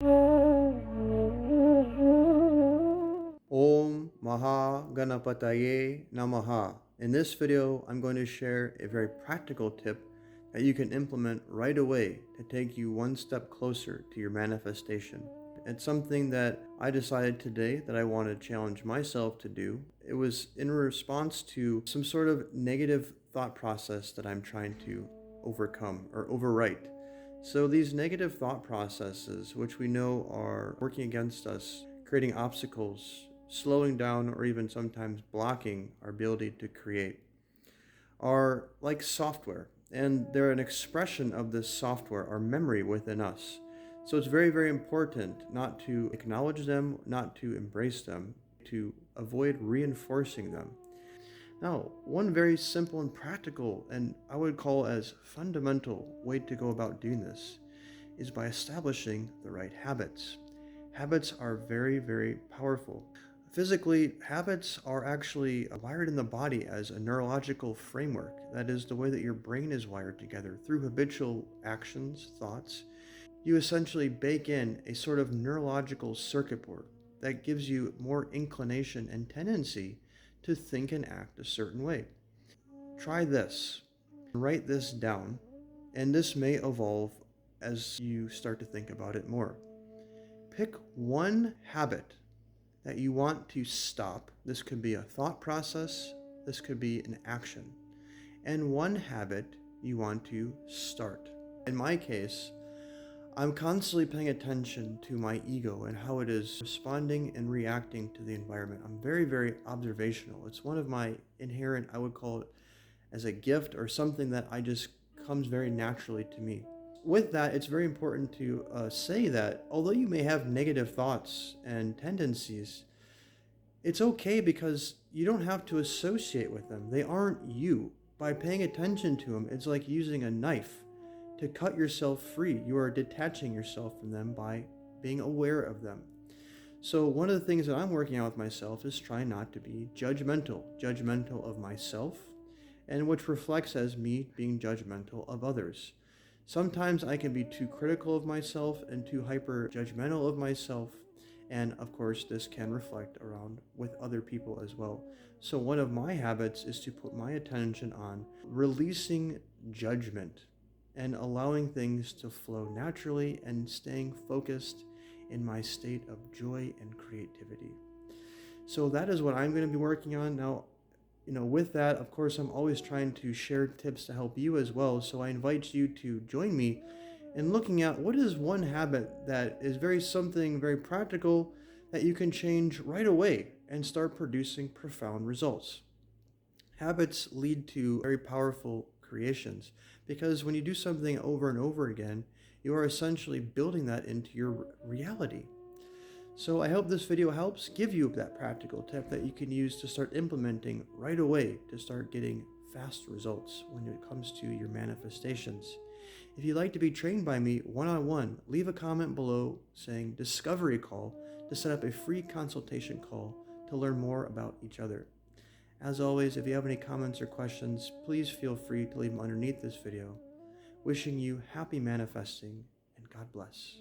Om Maha Ganapataye Namaha. In this video, I'm going to share a very practical tip that you can implement right away to take you one step closer to your manifestation. It's something that I decided today that I want to challenge myself to do. It was in response to some sort of negative thought process that I'm trying to overcome or overwrite. So these negative thought processes, which we know are working against us, creating obstacles, slowing down, or even sometimes blocking our ability to create, are like software, and they're an expression of this software, our memory within us. So it's very, very important not to acknowledge them, not to embrace them, to avoid reinforcing them. Now, one very simple and practical, and I would call as fundamental way to go about doing this is by establishing the right habits. Habits are very, very powerful. Physically, habits are actually wired in the body as a neurological framework. That is the way that your brain is wired together through habitual actions, thoughts. You essentially bake in a sort of neurological circuit board that gives you more inclination and tendency to think and act a certain way. Try this. Write this down, and this may evolve as you start to think about it more. Pick one habit that you want to stop. This could be a thought process, this could be an action, and one habit you want to start. In my case, I'm constantly paying attention to my ego and how it is responding and reacting to the environment. I'm very, very observational. It's one of my inherent, I would call it as a gift or something that I just comes very naturally to me. With that, it's very important to say that although you may have negative thoughts and tendencies, it's okay because you don't have to associate with them. They aren't you. By paying attention to them, it's like using a knife to cut yourself free. You are detaching yourself from them by being aware of them. So one of the things that I'm working on with myself is trying not to be judgmental of myself, and which reflects as me being judgmental of others. Sometimes I can be too critical of myself and too hyper judgmental of myself. And of course, this can reflect around with other people as well. So one of my habits is to put my attention on releasing judgment and allowing things to flow naturally and staying focused in my state of joy and creativity. So that is what I'm going to be working on. Now, with that, of course, I'm always trying to share tips to help you as well. So I invite you to join me in looking at what is one habit that is something very practical that you can change right away and start producing profound results. Habits lead to very powerful creations because when you do something over and over again, you are essentially building that into your reality. So I hope this video helps give you that practical tip that you can use to start implementing right away to start getting fast results when it comes to your manifestations. If you'd like to be trained by me one-on-one, leave a comment below saying discovery call to set up a free consultation call to learn more about each other. As always, if you have any comments or questions, please feel free to leave them underneath this video. Wishing you happy manifesting and God bless.